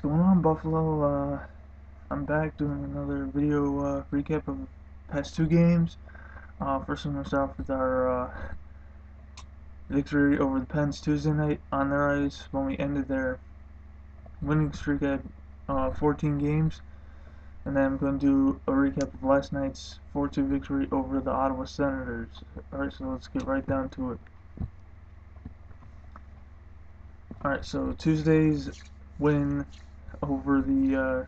going on, Buffalo? I'm back doing another video recap of the past two games. First one starts off with our victory over the Pens Tuesday night on their ice when we ended their winning streak at 14 games. And then I'm going to do a recap of last night's 4-2 victory over the Ottawa Senators. Alright, so let's get right down to it. Alright, so Tuesday's win over the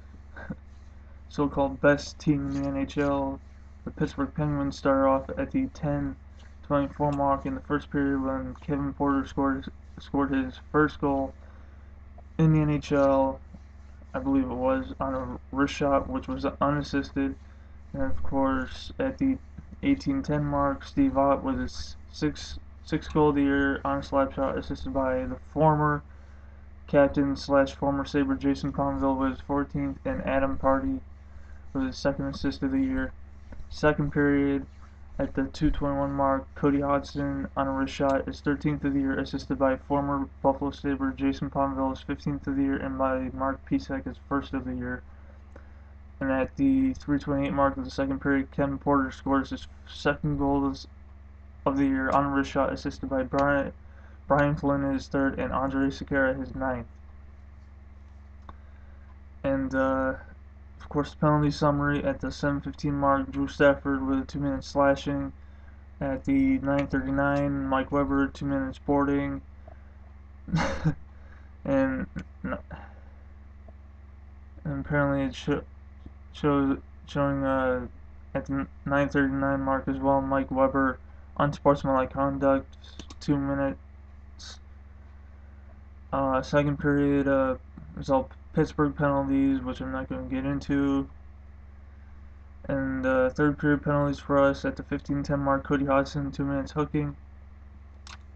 so-called best team in the NHL. The Pittsburgh Penguins started off at the 10:24 mark in the first period when Kevin Porter scored his first goal in the NHL. I believe it was on a wrist shot, which was unassisted. And of course, at the 18:10 mark, Steve Ott with his sixth goal of the year on a slap shot, assisted by the former captain / former Sabre Jason Pominville with his 14th, and Adam Party with his second assist of the year. Second period, at the 2:21 mark, Cody Hodgson on a wrist shot, his 13th of the year, assisted by former Buffalo Sabre Jason Pominville, his 15th of the year, and by Mark Pisek, his first of the year. And at the 3:28 mark of the second period, Kevin Porter scores his second goal of the year on a wrist shot, assisted by Brian Flynn, his third, and Andre Sekera, his ninth. And of course, the penalty summary at the 7:15 mark, Drew Stafford with a 2-minute slashing. At the 9:39, Mike Weber, 2 minutes boarding. and apparently it showing at the 9:39 mark as well, Mike Weber, unsportsmanlike conduct, 2 minutes. Second period was all Pittsburgh penalties, which I'm not going to get into. And third period penalties for us at the 15:10 mark, Cody Hodgson, 2 minutes hooking.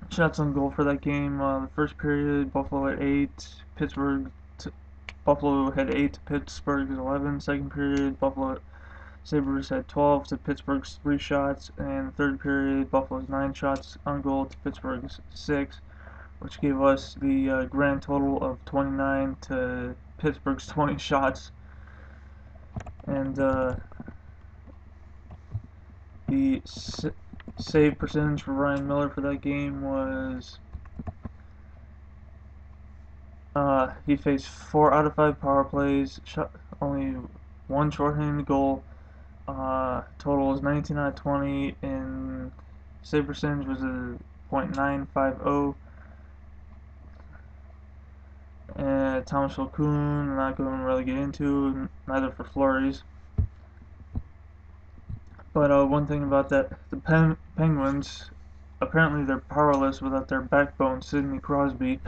Shots on goal for that game. The first period, Buffalo had 8, Buffalo had 8 to Pittsburgh's 11. Second period, Buffalo Sabres had 12 to Pittsburgh's 3 shots. And third period, Buffalo's 9 shots on goal to Pittsburgh's 6, which gave us the grand total of 29 to Pittsburgh's 20 shots. And the save percentage for Ryan Miller for that game was he faced 4 out of 5 power plays, shot only 1 shorthanded goal. Total was 19 out of 20, and save percentage was a .950. And Thomas Falcoon, I'm not going to really get into, neither for Fleury's. But one thing about that, the Penguins, apparently they're powerless without their backbone, Sidney Crosby,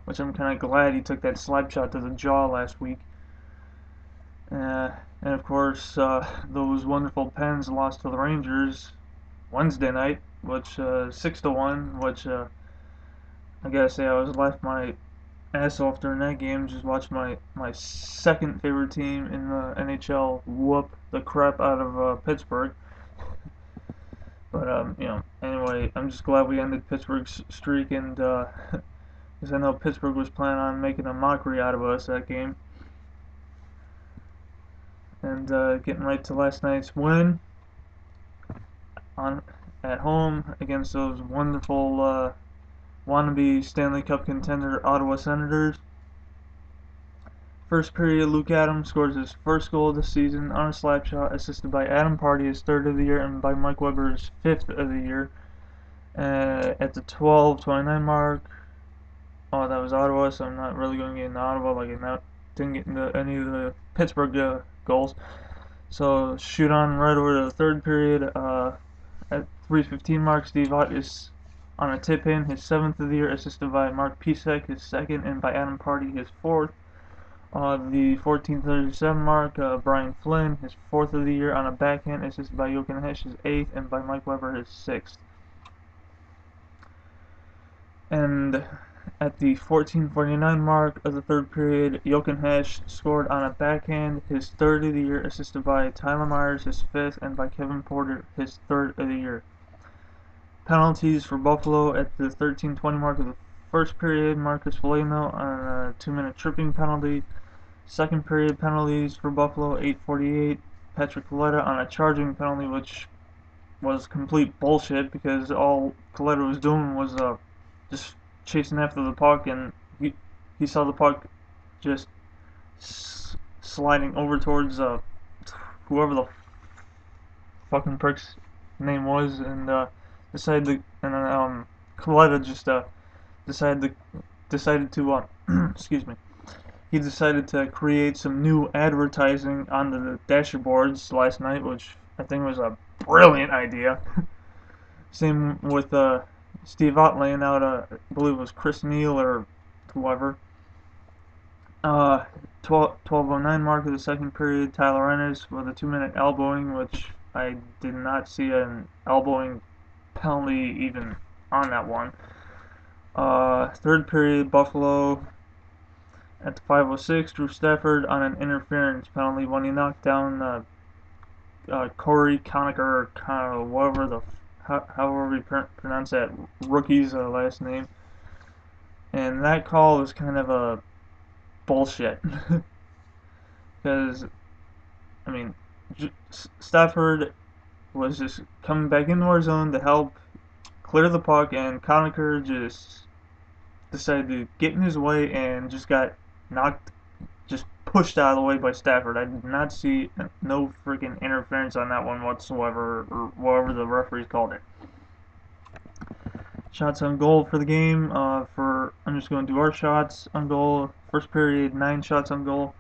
which I'm kind of glad he took that slap shot to the jaw last week. And of course, those wonderful Pens lost to the Rangers Wednesday night, which 6-1, which I gotta say I was left my ass off during that game. Just watch my second favorite team in the NHL whoop the crap out of Pittsburgh. But anyway, I'm just glad we ended Pittsburgh's streak, and because I know Pittsburgh was planning on making a mockery out of us that game. And getting right to last night's win at home against those wonderful wannabe Stanley Cup contender Ottawa Senators. First period, Luke Adams scores his first goal of the season on a slap shot, assisted by Adam Party, his 3rd of the year, and by Mike Weber, his 5th of the year. At the 12:29 mark, that was Ottawa, so I'm not really going to get into Ottawa, like I didn't get into any of the Pittsburgh goals. So shoot on right over to the third period. At 3:15 mark, Steve Ott is on a tip-in, his 7th of the year, assisted by Mark Pisek, his 2nd, and by Adam Party, his 4th. The 14:37 mark, Brian Flynn, his 4th of the year, on a backhand, assisted by Jochen Hesch, his 8th, and by Mike Weber, his 6th. And at the 14:49 mark of the third period, Jochen Hesch scored on a backhand, his 3rd of the year, assisted by Tyler Myers, his 5th, and by Kevin Porter, his 3rd of the year. Penalties for Buffalo at the 13:20 mark of the First period, Marcus Foligno on a 2-minute tripping penalty. Second period penalties for Buffalo, 8:48. Patrick Coletta on a charging penalty, which was complete bullshit because all Coletta was doing was just chasing after the puck, and he saw the puck just sliding over towards whoever the fucking prick's name was, and decided to, and Coletta just decided to excuse me. He decided to create some new advertising on the dashboards last night, which I think was a brilliant idea. Same with Steve Ott laying out, I believe it was Chris Neal or whoever. 12:09 mark of the second period, Tyler Ennis with a 2-minute elbowing, which I did not see an elbowing penalty even on that one. Third period, Buffalo at the 5:06, Drew Stafford on an interference penalty when he knocked down Corey Conacher, or whatever however you pronounce that rookie's last name. And that call was kind of a bullshit. Because, I mean, Stafford was just coming back into our zone to help clear the puck, and Conacher just decided to get in his way and just got just pushed out of the way by Stafford. I did not see no freaking interference on that one whatsoever, or whatever the referees called it. Shots on goal for the game. I'm just going to do our shots on goal. First period, 9 shots on goal.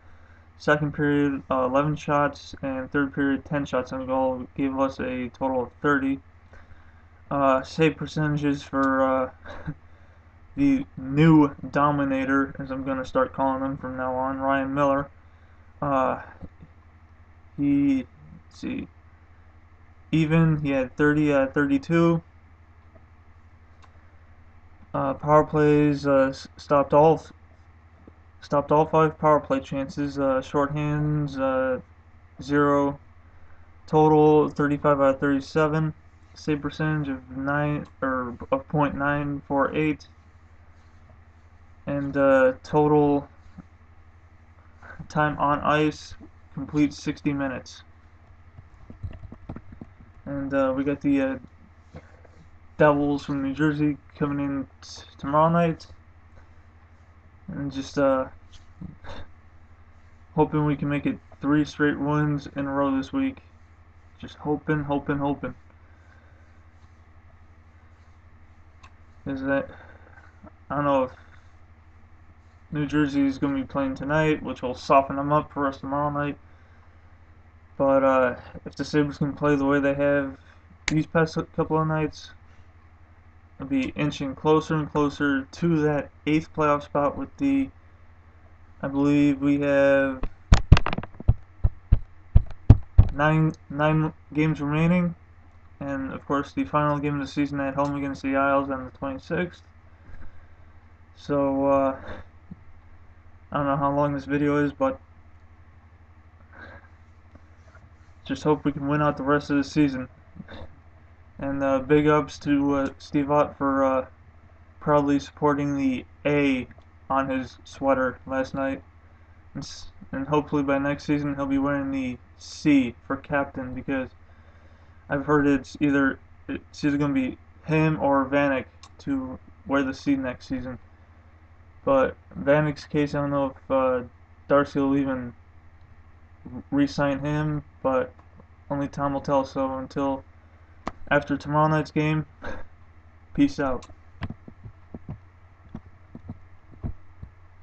Second period, 11 shots, and third period, 10 shots on goal. Gave us a total of 30. Save percentages for the new Dominator, as I'm going to start calling him from now on, Ryan Miller. Let's see, even, he had 30 out of 32. Power plays, stopped all 5 power play chances. Shorthands, 0. Total 35 out of 37. Save percentage of .948, and total time on ice complete 60 minutes. And we got the Devils from New Jersey coming in tomorrow night, and just hoping we can make it 3 straight wins in a row this week. Just hoping. Is that, I don't know if New Jersey is going to be playing tonight, which will soften them up for us tomorrow night. But if the Sabres can play the way they have these past couple of nights, it'll be inching closer and closer to that 8th playoff spot with I believe we have nine games remaining. And of course, the final game of the season at home against the Isles on the 26th. So, I don't know how long this video is, but just hope we can win out the rest of the season. And big ups to Steve Ott for proudly supporting the A on his sweater last night. And hopefully by next season he'll be wearing the C for captain, because I've heard it's either going to be him or Vanek to wear the C next season. But Vanek's case, I don't know if Darcy will even re-sign him, but only time will tell. So until after tomorrow night's game, peace out.